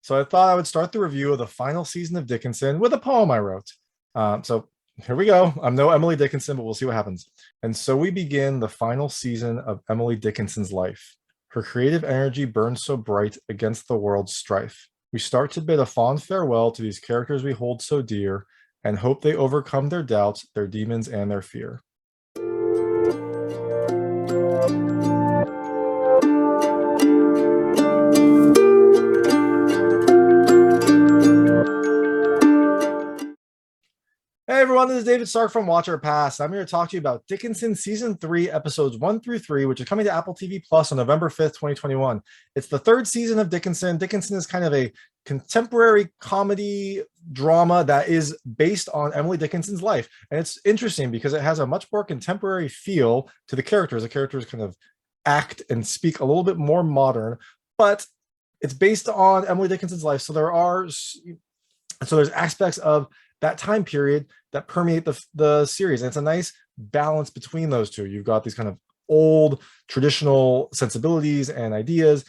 So I thought I would start the review of the final season of Dickinson with a poem I wrote. So here we go. I'm no Emily Dickinson, but we'll see what happens. And so we begin the final season of Emily Dickinson's life. Her creative energy burns so bright against the world's strife. We start to bid a fond farewell to these characters we hold so dear and hope they overcome their doubts, their demons, and their fear. Hey everyone, this is David Stark from Watch Our Past. I'm here to talk to you about Dickinson Season 3, Episodes 1 through 3, which is coming to Apple TV Plus on November 5th, 2021. It's the third season of Dickinson. Dickinson is kind of a contemporary comedy drama that is based on Emily Dickinson's life. And it's interesting because it has a much more contemporary feel to the characters. The characters kind of act and speak a little bit more modern, but it's based on Emily Dickinson's life. So there's aspects of that time period that permeate the series. And it's a nice balance between those two. You've got these kind of old traditional sensibilities and ideas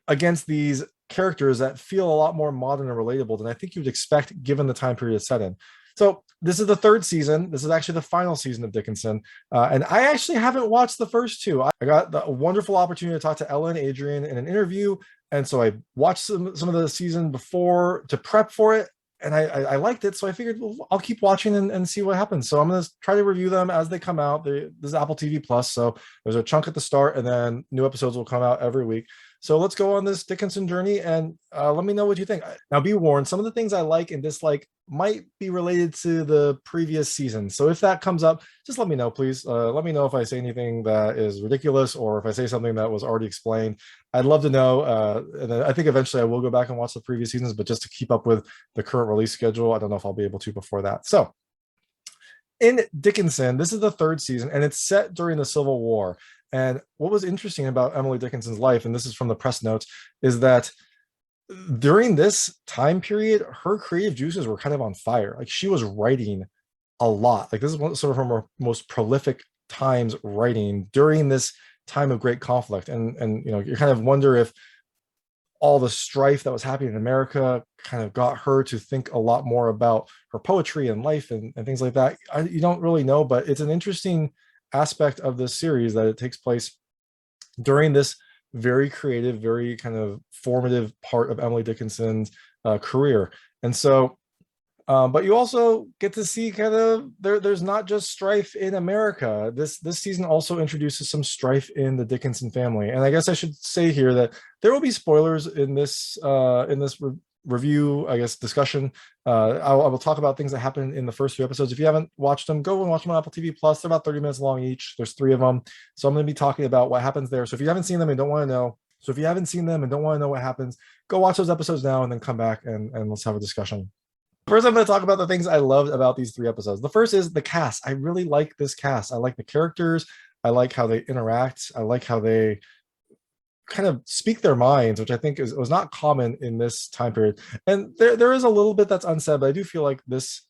against these characters that feel a lot more modern and relatable than I think you'd expect given the time period it's set in. So this is the third season. This is actually the final season of Dickinson. And I actually haven't watched the first two. I got the wonderful opportunity to talk to Ella and Adrian in an interview. And so I watched some of the season before to prep for it. And I liked it, so I figured, well, I'll keep watching and see what happens. So I'm going to try to review them as they come out. This is Apple TV Plus, so there's a chunk at the start, and then new episodes will come out every week. So let's go on this Dickinson journey, and let me know what you think. Now, be warned, some of the things I like and dislike might be related to the previous season. So if that comes up, just let me know, please. Let me know if I say anything that is ridiculous or if I say something that was already explained. I'd love to know. And I think eventually I will go back and watch the previous seasons, but just to keep up with the current release schedule, I don't know if I'll be able to before that. So in Dickinson, this is the third season, and it's set during the Civil War. And what was interesting about Emily Dickinson's life, and this is from the press notes, is that during this time period, her creative juices were kind of on fire. Like, she was writing a lot. Like, this is one sort of her most prolific times writing during this time of great conflict. And you kind of wonder if all the strife that was happening in America kind of got her to think a lot more about her poetry and life and things like that. You don't really know, but it's an interesting aspect of this series that it takes place during this very creative, very kind of formative part of Emily Dickinson's career. And so, but you also get to see kind of there's not just strife in America. This season also introduces some strife in the Dickinson family. And I guess I should say here that there will be spoilers in this review, I guess, discussion. I will talk about things that happen in the first few episodes. If you haven't watched them, go and watch them on Apple TV Plus. They're about 30 minutes long each. There's 3 of them. So I'm going to be talking about what happens there. So if you haven't seen them and don't want to know, what happens, go watch those episodes now and then come back and let's have a discussion. First, I'm going to talk about the things I loved about these 3 episodes. The first is the cast. I really like this cast. I like the characters. I like how they interact. I like how they kind of speak their minds, which I think was not common in this time period. And there is a little bit that's unsaid, but I do feel like this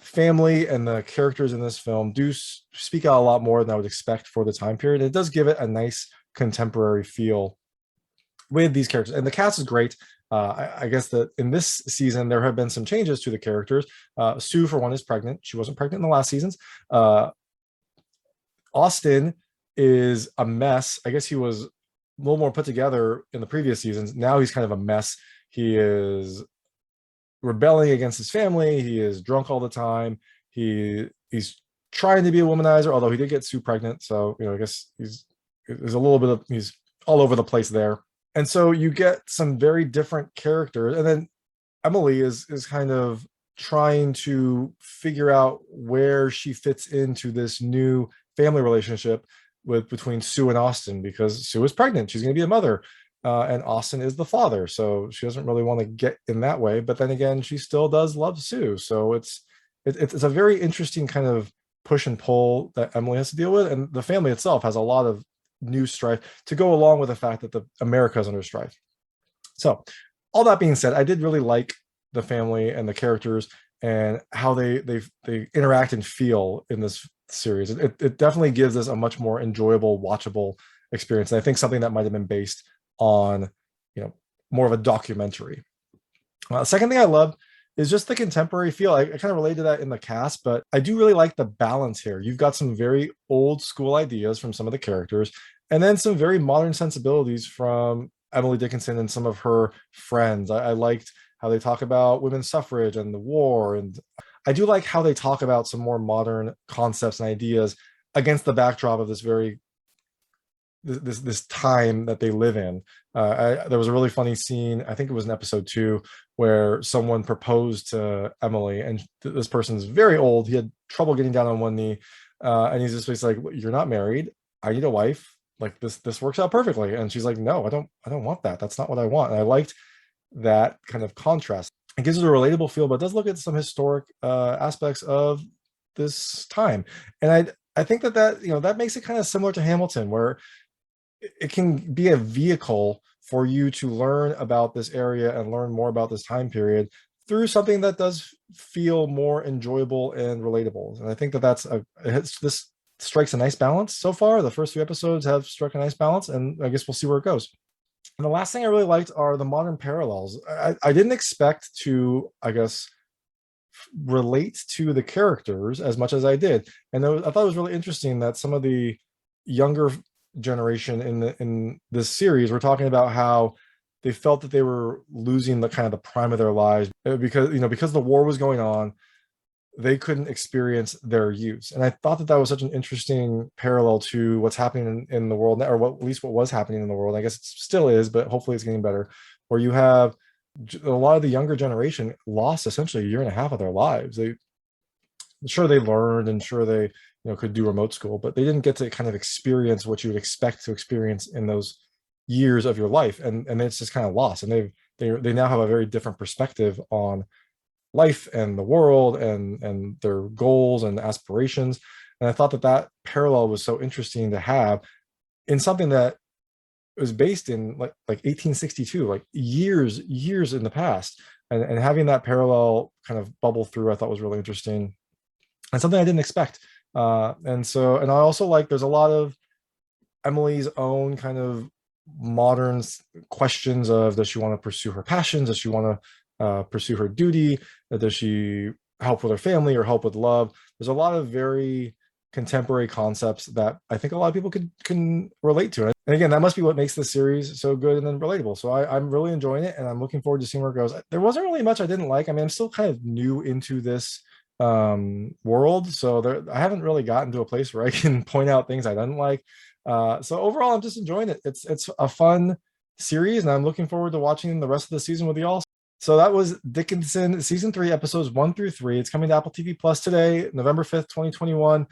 family and the characters in this film do speak out a lot more than I would expect for the time period. It does give it a nice contemporary feel with these characters, and the cast is great. I guess that in this season there have been some changes to the characters. Sue, for one, is pregnant. She wasn't pregnant in the last seasons. Austin is a mess. I guess he was a little more put together in the previous seasons. Now he's kind of a mess. He is rebelling against his family. He is drunk all the time. He's trying to be a womanizer, although he did get Sue pregnant. So, I guess he's all over the place there. And so you get some very different characters. And then Emily is kind of trying to figure out where she fits into this new family relationship between Sue and Austin, because Sue is pregnant. She's going to be a mother. And Austin is the father. So she doesn't really want to get in that way. But then again, she still does love Sue. So it's a very interesting kind of push and pull that Emily has to deal with. And the family itself has a lot of new strife to go along with the fact that America is under strife. So all that being said, I did really like the family and the characters and how they interact and feel in this series. It definitely gives us a much more enjoyable, watchable experience. And I think something that might have been based on, more of a documentary. Second thing I loved is just the contemporary feel. I kind of related to that in the cast, but I do really like the balance here. You've got some very old school ideas from some of the characters, and then some very modern sensibilities from Emily Dickinson and some of her friends. I liked how they talk about women's suffrage and the war, and I do like how they talk about some more modern concepts and ideas against the backdrop of this very this time that they live in. There was a really funny scene, I think it was in episode 2, where someone proposed to Emily, and this person's very old. He had trouble getting down on one knee, and he's just like, "You're not married. I need a wife. Like this works out perfectly." And she's like, "No, I don't want that. That's not what I want." And I liked that kind of contrast. It gives it a relatable feel, but it does look at some historic aspects of this time. And I think that that makes it kind of similar to Hamilton, where it can be a vehicle for you to learn about this area and learn more about this time period through something that does feel more enjoyable and relatable. And I think this strikes a nice balance so far. The first 3 episodes have struck a nice balance, and I guess we'll see where it goes. And the last thing I really liked are the modern parallels. I didn't expect to, I guess, relate to the characters as much as I did. And I thought it was really interesting that some of the younger generation in this series were talking about how they felt that they were losing the kind of the prime of their lives because the war was going on. They couldn't experience their youth. And I thought that was such an interesting parallel to what's happening in the world now, or at least what was happening in the world. I guess it still is, but hopefully it's getting better, where you have a lot of the younger generation lost essentially a year and a half of their lives. They learned, and sure they could do remote school, but they didn't get to kind of experience what you would expect to experience in those years of your life, and it's just kind of lost. And they now have a very different perspective on life and the world and their goals and aspirations. And I thought that parallel was so interesting to have in something that was based in like 1862, like years in the past, and having that parallel kind of bubble through, I thought was really interesting and something I didn't expect. And I also like there's a lot of Emily's own kind of modern questions of, does she want to pursue her passions? Does she want to pursue her duty? Does she help with her family or help with love? There's a lot of very contemporary concepts that I think a lot of people can relate to. And again, that must be what makes this series so good and then relatable. So I'm really enjoying it, and I'm looking forward to seeing where it goes. There wasn't really much I didn't like. I mean, I'm still kind of new into this world, so I haven't really gotten to a place where I can point out things I didn't like. So overall, I'm just enjoying it. It's a fun series, and I'm looking forward to watching the rest of the season with you all. So that was Dickinson season 3, episodes 1 through 3. It's coming to Apple TV Plus today, November 5th, 2021.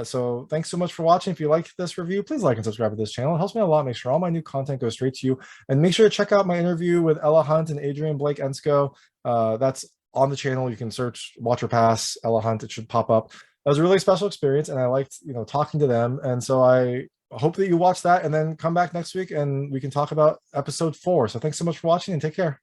So thanks so much for watching. If you liked this review, please like and subscribe to this channel. It helps me a lot. Make sure all my new content goes straight to you. And make sure to check out my interview with Ella Hunt and Adrian Blake Enscoe. That's on the channel. You can search Watch or Pass Ella Hunt. It should pop up. That was a really special experience, and I liked talking to them. And so I hope that you watch that and then come back next week and we can talk about episode 4. So thanks so much for watching, and take care.